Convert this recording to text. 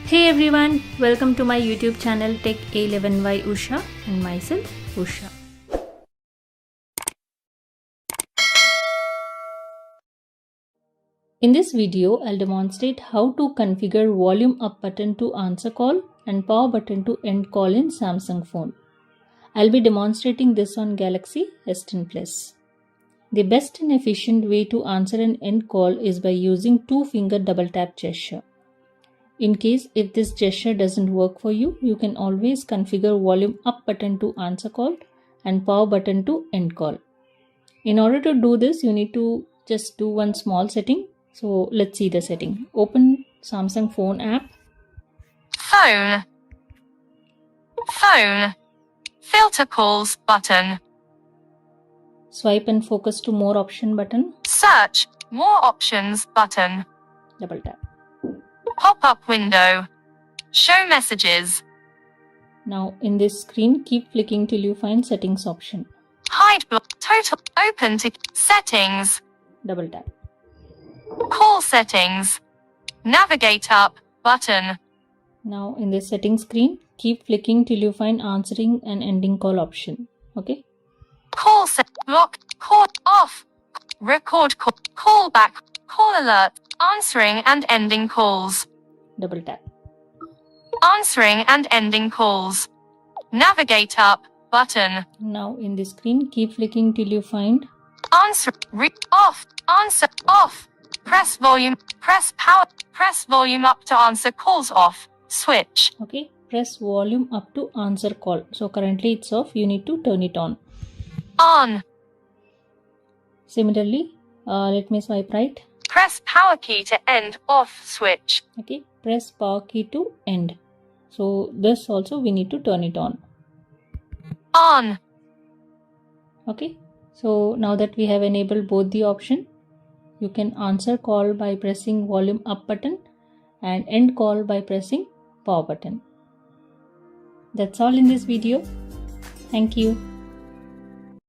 Hey everyone, welcome to my YouTube channel Tech A11 by Usha and myself Usha. In this video, I'll demonstrate how to configure volume up button to answer call and power button to end call in Samsung phone. I'll be demonstrating this on Galaxy S10 Plus. The best and efficient way to answer an end call is by using 2-finger double tap gesture. In case if this gesture doesn't work for you, you can always configure volume up button to answer call and power button to end call. In order to do this, you need to just do one small setting. So let's see the setting. Open Samsung phone app. Phone. Filter calls button. Swipe and focus to more option button. Search. More options button. Double tap. Pop-up window. Show messages. Now in this screen, keep flicking till you find settings option. Hide block. Total. Open to settings. Double tap. Call settings. Navigate up button. Now in this settings screen, keep flicking till you find answering and ending call option. Okay. Call set. Block. Call off. Record call. Call back. Call alert. Answering and ending calls. Double tap. Answering and ending calls. Navigate up button. Now in this screen, keep flicking till you find Answer. Off. Answer. Off. Press volume. Press power. Press volume up to answer calls off. Switch. okay. Press volume up to answer call. So currently it's off. You need to turn it on. On. Similarly, let me swipe right. Press power key to end off switch. Okay. Press power key to end. So this also we need to turn it on. On. Okay. So now that we have enabled both the option, you can answer call by pressing volume up button and end call by pressing power button. That's all in this video. Thank you.